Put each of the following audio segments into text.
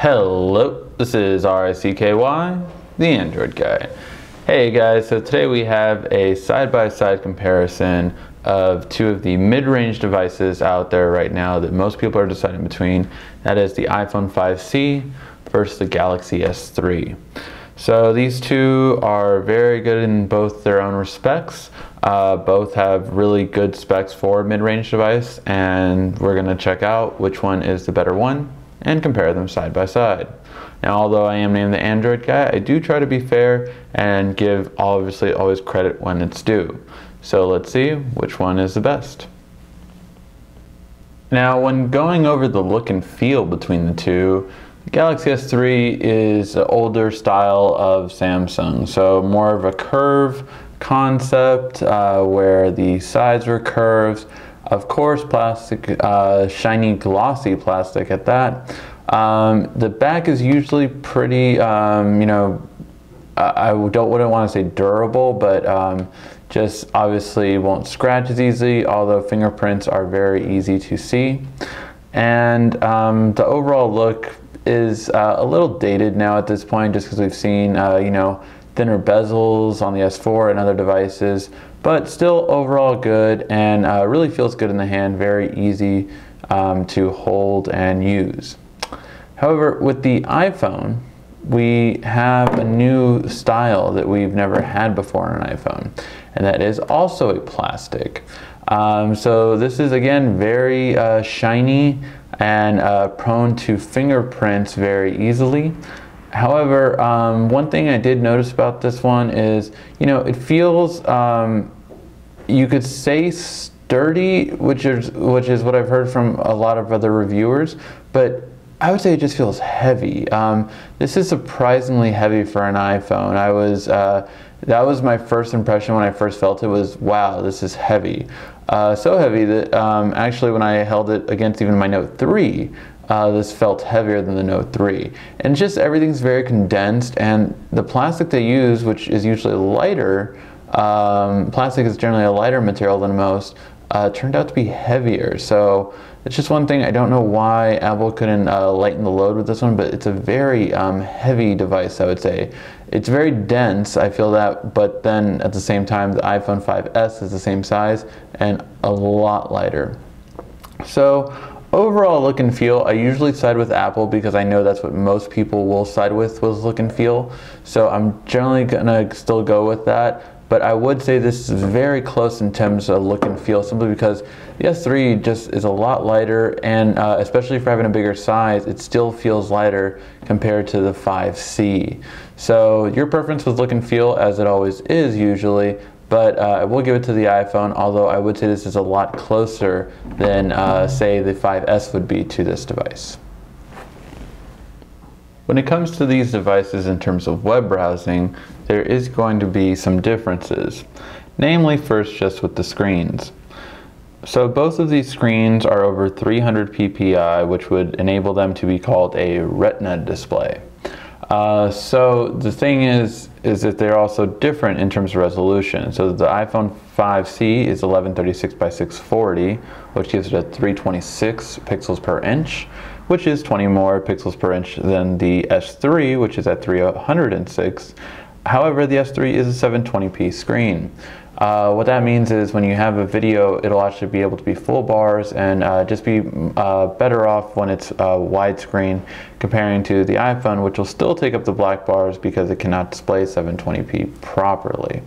Hello, this is RICKY, the Android guy. Hey guys, so today we have a side-by-side comparison of two of the mid-range devices out there right now that most people are deciding between. That is the iPhone 5C versus the Galaxy S3. So these two are very good in both their own respects. Both have really good specs for a mid-range device, and we're going to check out which one is the better one and compare them side by side. Now, although I am named the Android guy, I do try to be fair and give obviously always credit when it's due. So let's see which one is the best. Now, when going over the look and feel between the two, the Galaxy S3 is an older style of Samsung, so more of a curve concept where the sides were curves. Of course, plastic, shiny, glossy plastic at that. The back is usually pretty, you know, I wouldn't want to say durable, but just obviously won't scratch as easily, although fingerprints are very easy to see. And the overall look is a little dated now at this point, just because we've seen, you know, thinner bezels on the S4 and other devices, but still overall good and really feels good in the hand, very easy to hold and use. However, with the iPhone, we have a new style that we've never had before on an iPhone, and that is also a plastic. So this is again very shiny and prone to fingerprints very easily. However, one thing I did notice about this one is, you know, it feels, you could say sturdy, which is what I've heard from a lot of other reviewers, but I would say it just feels heavy. This is surprisingly heavy for an iPhone. That was my first impression when I first felt it, was, wow, this is heavy. So heavy that actually when I held it against even my Note 3, this felt heavier than the Note 3. And just everything's very condensed, and the plastic they use, which is usually lighter, plastic is generally a lighter material than most, turned out to be heavier. So it's just one thing. I don't know why Apple couldn't lighten the load with this one, but it's a very heavy device, I would say. It's very dense, I feel that, but then at the same time, the iPhone 5S is the same size and a lot lighter. So overall look and feel, I usually side with Apple because I know that's what most people will side with look and feel. So I'm generally gonna still go with that. But I would say this is very close in terms of look and feel, simply because the S3 just is a lot lighter, and especially for having a bigger size, it still feels lighter compared to the 5C. So your preference with look and feel, as it always is usually, but I will give it to the iPhone, although I would say this is a lot closer than say the 5S would be to this device. When it comes to these devices in terms of web browsing, there is going to be some differences. Namely, first, just with the screens. So both of these screens are over 300 ppi, which would enable them to be called a Retina display. So the thing is that they're also different in terms of resolution. So the iPhone 5C is 1136 by 640, which gives it a 326 pixels per inch, which is 20 more pixels per inch than the S3, which is at 306. However, the S3 is a 720p screen. What that means is when you have a video, it'll actually be able to be full bars and just be better off when it's widescreen, comparing to the iPhone, which will still take up the black bars because it cannot display 720p properly.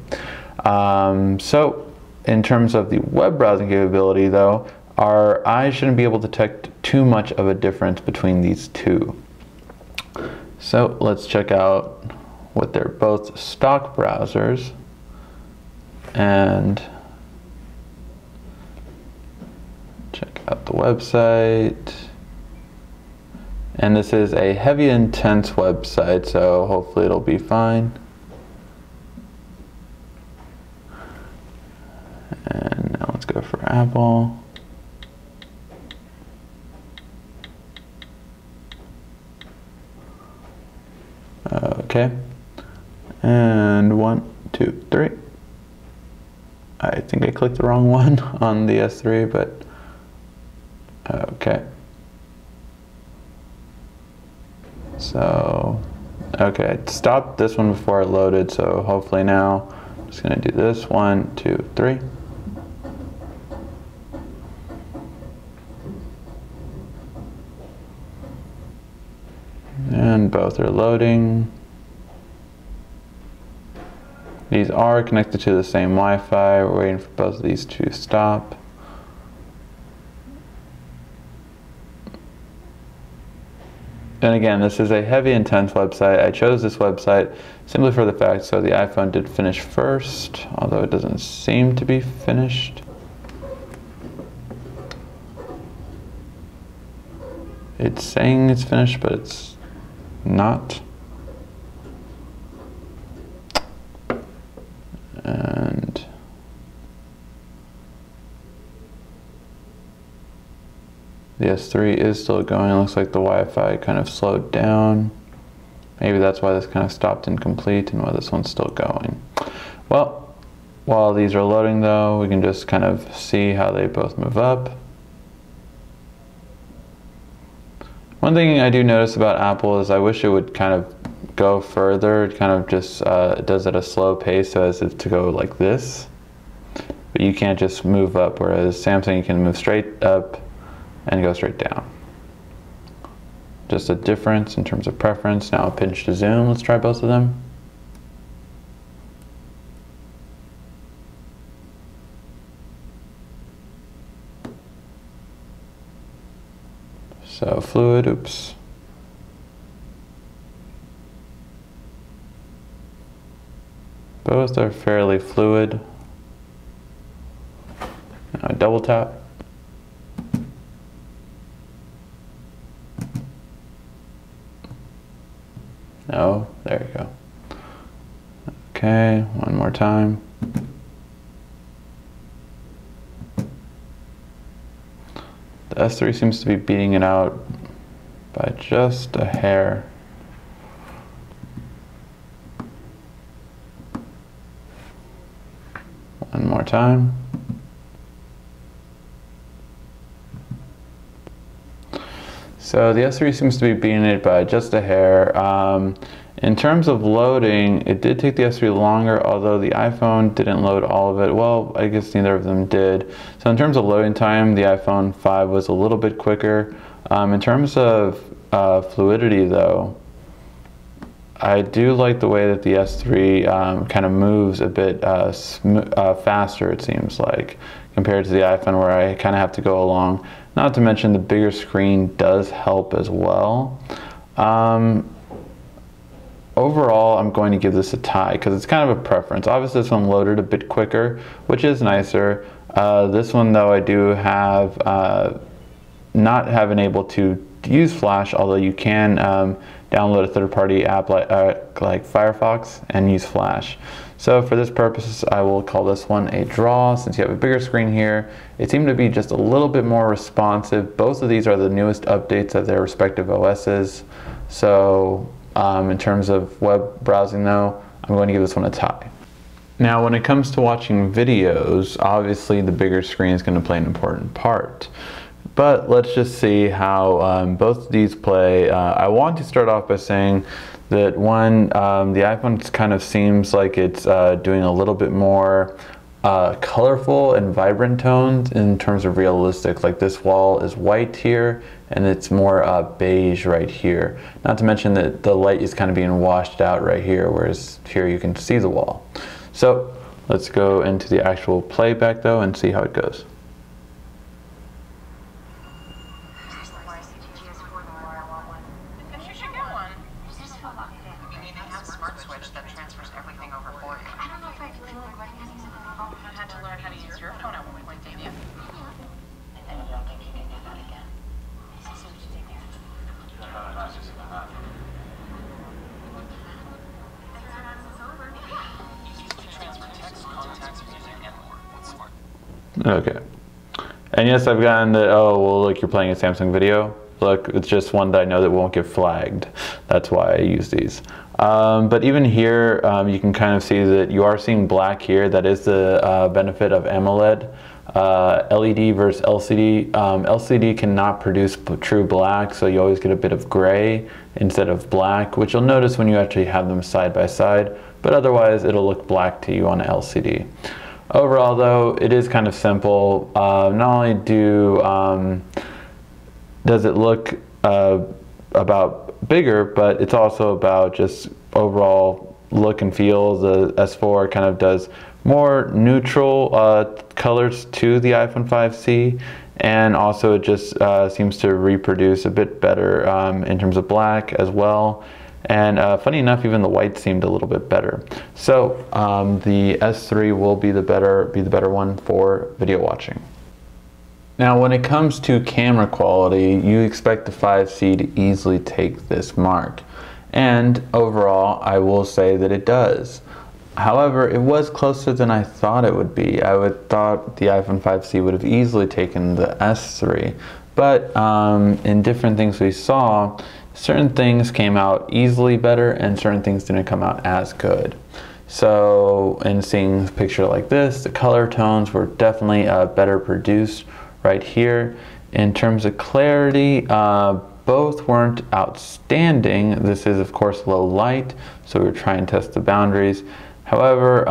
So in terms of the web browsing capability though, our eyes shouldn't be able to detect too much of a difference between these two. So let's check out what they're both stock browsers, and check out the website. And this is a heavy intense website, so hopefully it'll be fine. And now let's go for Apple. Okay, and 1, 2, 3. I think I clicked the wrong one on the S3, but okay. So, okay, I stopped this one before it loaded, so hopefully now I'm just gonna do this, 1, 2, 3. And both are loading. These are connected to the same Wi-Fi. We're waiting for both of these to stop. And again, this is a heavy, intense website. I chose this website simply for the fact so the iPhone did finish first, although it doesn't seem to be finished. It's saying it's finished, but it's not. And the S3 is still going. It looks like the Wi-Fi kind of slowed down. Maybe that's why this kind of stopped incomplete and why this one's still going. Well, while these are loading though, we can just kind of see how they both move up. One thing I do notice about Apple is I wish it would kind of go further. It kind of just does it at a slow pace so as if to go like this. But you can't just move up, whereas Samsung you can move straight up and go straight down. Just a difference in terms of preference. Now a pinch to zoom. Let's try both of them. So fluid, oops. Both are fairly fluid. Now a double tap. No, there you go. Okay, one more time. The S3 seems to be beating it out by just a hair. One more time. So the S3 seems to be beating it by just a hair. In terms of loading, it did take the S3 longer, although the iPhone didn't load all of it. Well, I guess neither of them did. So in terms of loading time, the iPhone 5 was a little bit quicker. In terms of fluidity though, I do like the way that the S3 kind of moves a bit faster, it seems like, compared to the iPhone where I kind of have to go along. Not to mention the bigger screen does help as well. Overall, I'm going to give this a tie because it's kind of a preference. Obviously, this one loaded a bit quicker, which is nicer. This one, though, I do have not been able to use Flash, although you can download a third-party app like Firefox and use Flash. So for this purpose, I will call this one a draw. Since you have a bigger screen here, it seemed to be just a little bit more responsive. Both of these are the newest updates of their respective OSs. So in terms of web browsing though, I'm going to give this one a tie. Now when it comes to watching videos, obviously the bigger screen is going to play an important part. But let's just see how both of these play. I want to start off by saying that one, the iPhone kind of seems like it's doing a little bit more colorful and vibrant tones in terms of realistic. Like this wall is white here and it's more beige right here. Not to mention that the light is kind of being washed out right here, whereas here you can see the wall. So let's go into the actual playback though and see how it goes. Okay. And yes, I've gotten that, oh, well, look, you're playing a Samsung video. Look, it's just one that I know that won't get flagged. That's why I use these. But even here, you can kind of see that you are seeing black here. That is the benefit of AMOLED. LED versus LCD. LCD cannot produce true black, so you always get a bit of gray instead of black, which you'll notice when you actually have them side by side, but otherwise it'll look black to you on an LCD. Overall though, it is kind of simple. Not only does it look about bigger, but it's also about just overall look and feel. The S4 kind of does more neutral colors to the iPhone 5C, and also it just seems to reproduce a bit better in terms of black as well. And funny enough, even the white seemed a little bit better. So the S3 will be the better one for video watching. Now, when it comes to camera quality, you expect the 5C to easily take this mark. And overall, I will say that it does. However, it was closer than I thought it would be. I would thought the iPhone 5C would have easily taken the S3. But in different things we saw, certain things came out easily better and certain things didn't come out as good. So in seeing a picture like this, the color tones were definitely better produced right here. In terms of clarity, both weren't outstanding. This is of course low light, so we're trying to test the boundaries. However,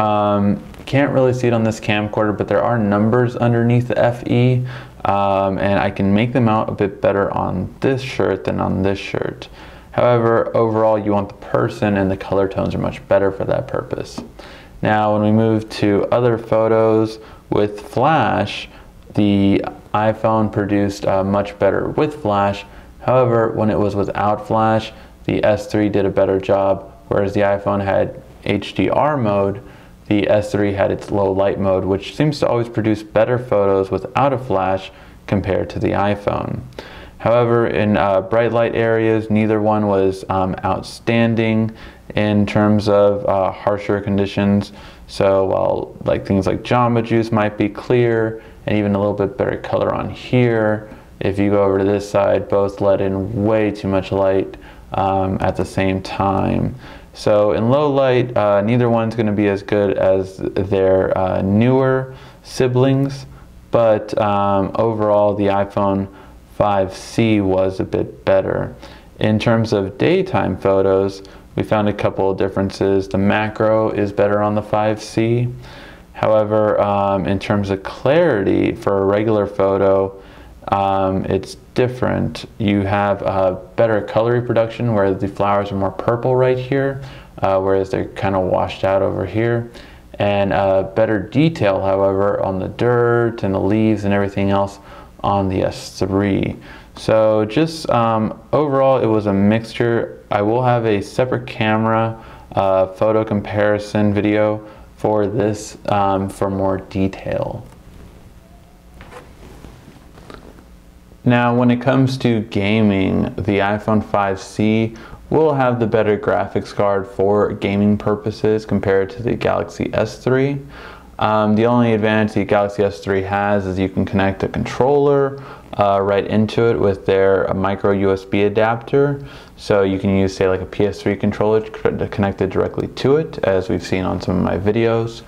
can't really see it on this camcorder, but there are numbers underneath the FE, and I can make them out a bit better on this shirt than on this shirt. However, overall you want the person, and the color tones are much better for that purpose. Now when we move to other photos with flash, the iPhone produced much better with flash. However, when it was without flash, the S3 did a better job, whereas the iPhone had HDR mode, the S3 had its low light mode, which seems to always produce better photos without a flash compared to the iPhone. However, in bright light areas, neither one was outstanding in terms of harsher conditions. So while things like Jamba Juice might be clear and even a little bit better color on here, if you go over to this side, both let in way too much light at the same time. So in low light, neither one's going to be as good as their newer siblings, but overall the iPhone 5C was a bit better. In terms of daytime photos, we found a couple of differences. The macro is better on the 5C. However, in terms of clarity for a regular photo, it's different. You have better color reproduction where the flowers are more purple right here, whereas they're kind of washed out over here. And better detail, however, on the dirt and the leaves and everything else on the S3. So just overall, it was a mixture. I will have a separate camera photo comparison video for this for more detail. Now, when it comes to gaming, the iPhone 5C will have the better graphics card for gaming purposes compared to the Galaxy S3. The only advantage the Galaxy S3 has is you can connect a controller right into it with their micro USB adapter. So you can use, say, like a PS3 controller to connect it directly to it, as we've seen on some of my videos.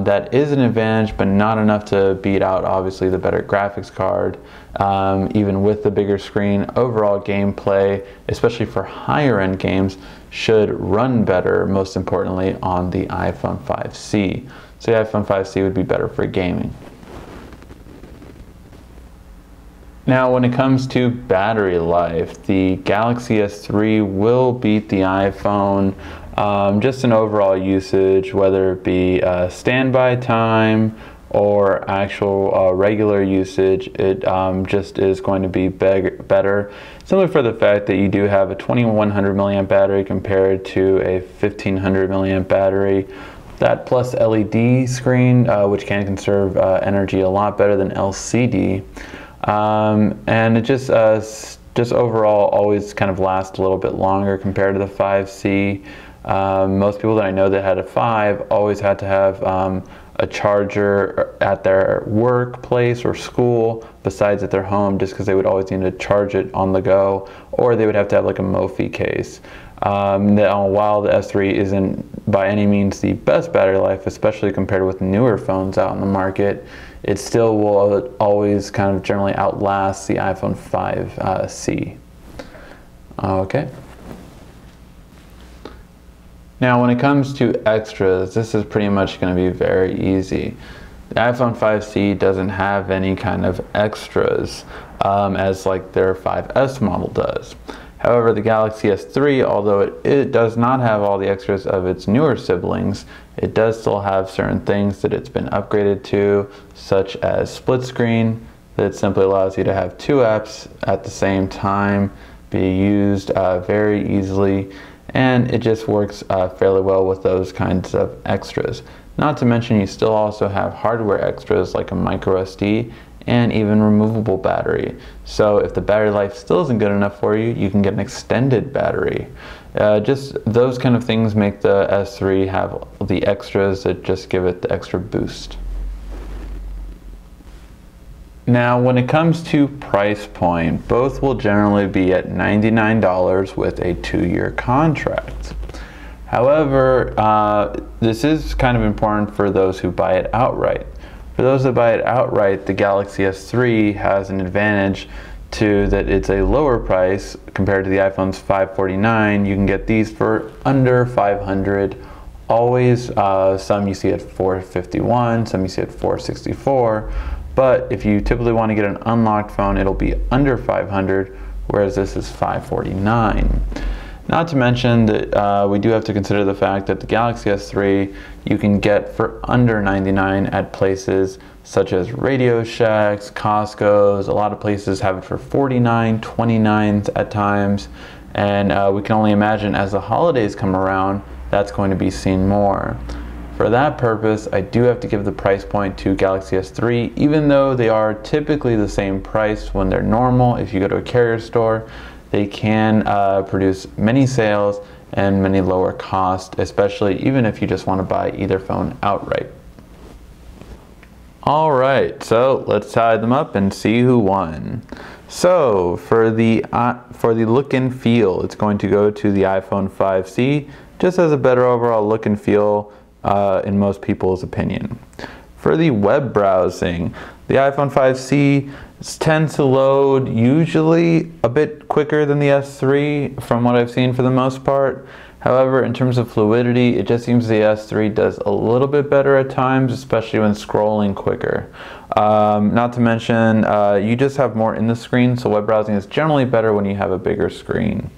That is an advantage, but not enough to beat out, obviously, the better graphics card. Even with the bigger screen, overall gameplay, especially for higher end games, should run better, most importantly, on the iPhone 5C. So the iPhone 5C would be better for gaming. Now, when it comes to battery life, the Galaxy S3 will beat the iPhone. Just in overall usage, whether it be standby time or actual regular usage, it just is going to be better. Simply for the fact that you do have a 2100 milliamp battery compared to a 1500 milliamp battery. That plus LED screen, which can conserve energy a lot better than LCD. And it just overall always kind of lasts a little bit longer compared to the 5C. Most people that I know that had a 5 always had to have a charger at their workplace or school besides at their home, just because they would always need to charge it on the go, or they would have to have like a Mophie case. Now, while the S3 isn't by any means the best battery life, especially compared with newer phones out in the market, it still will always kind of generally outlast the iPhone 5C. Okay. Now when it comes to extras, this is pretty much going to be very easy. The iPhone 5C doesn't have any kind of extras as like their 5S model does. However, the Galaxy S3, although it does not have all the extras of its newer siblings, it does still have certain things that it's been upgraded to, such as split screen, that simply allows you to have two apps at the same time, be used very easily, and it just works fairly well with those kinds of extras. Not to mention you still also have hardware extras like a micro SD and even removable battery. So if the battery life still isn't good enough for you, you can get an extended battery. Just those kind of things make the S3 have the extras that just give it the extra boost. Now when it comes to price point, both will generally be at $99 with a 2-year contract. However, this is kind of important for those who buy it outright. For those that buy it outright, the Galaxy S3 has an advantage to that it's a lower price compared to the iPhone's $549. You can get these for under $500. Always, some you see at $451, some you see at $464. But if you typically want to get an unlocked phone, it'll be under $500, whereas this is $549. Not to mention that we do have to consider the fact that the Galaxy S3 you can get for under $99 at places such as Radio Shacks, Costco's. A lot of places have it for $49, $29 at times, and we can only imagine as the holidays come around, that's going to be seen more. For that purpose, I do have to give the price point to Galaxy S3, even though they are typically the same price when they're normal. If you go to a carrier store, they can produce many sales and many lower cost, especially even if you just want to buy either phone outright. Alright, so let's tie them up and see who won. So for the look and feel, it's going to go to the iPhone 5C, just as a better overall look and feel in most people's opinion. For the web browsing, the iPhone 5C tends to load usually a bit quicker than the S3 from what I've seen for the most part. However, in terms of fluidity, it just seems the S3 does a little bit better at times, especially when scrolling quicker. Not to mention, you just have more in the screen, so web browsing is generally better when you have a bigger screen.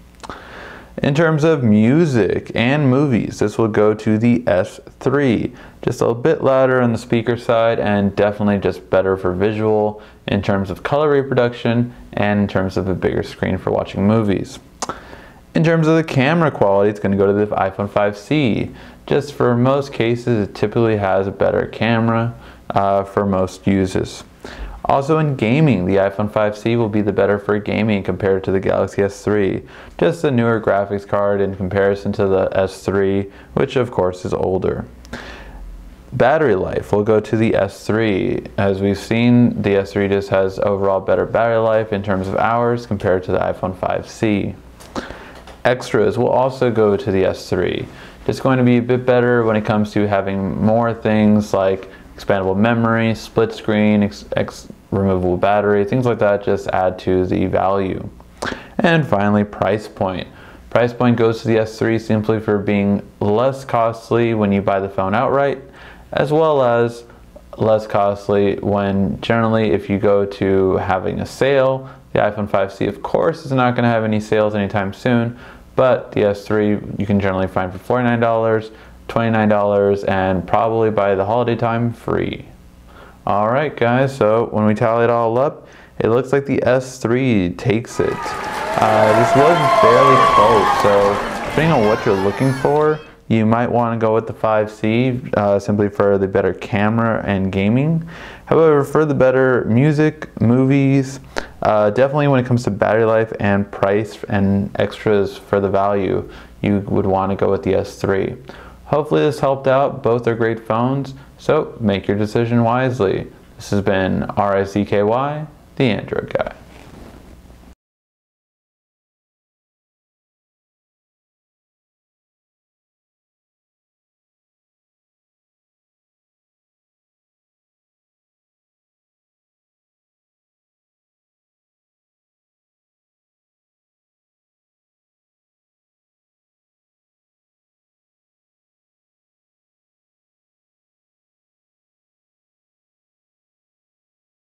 In terms of music and movies, this will go to the S3. Just a bit louder on the speaker side and definitely just better for visual in terms of color reproduction and in terms of a bigger screen for watching movies. In terms of the camera quality, it's going to go to the iPhone 5C. Just for most cases, it typically has a better camera for most uses. Also in gaming, the iPhone 5C will be the better for gaming compared to the Galaxy S3. Just a newer graphics card in comparison to the S3, which of course is older. Battery life will go to the S3. As we've seen, the S3 just has overall better battery life in terms of hours compared to the iPhone 5C. Extras will also go to the S3. It's going to be a bit better when it comes to having more things like expandable memory, split screen, removable battery, things like that just add to the value. And finally, price point. Price point goes to the S3 simply for being less costly when you buy the phone outright, as well as less costly when generally if you go to having a sale. The iPhone 5C of course is not going to have any sales anytime soon, but the S3 you can generally find for $49, $29, and probably by the holiday time free. Alright guys, so when we tally it all up, it looks like the S3 takes it. This was fairly close, so depending on what you're looking for, you might want to go with the 5C simply for the better camera and gaming. However, for the better music, movies, definitely when it comes to battery life and price and extras for the value, you would want to go with the S3. Hopefully this helped out. Both are great phones, so make your decision wisely. This has been RICKY, the Android Guy.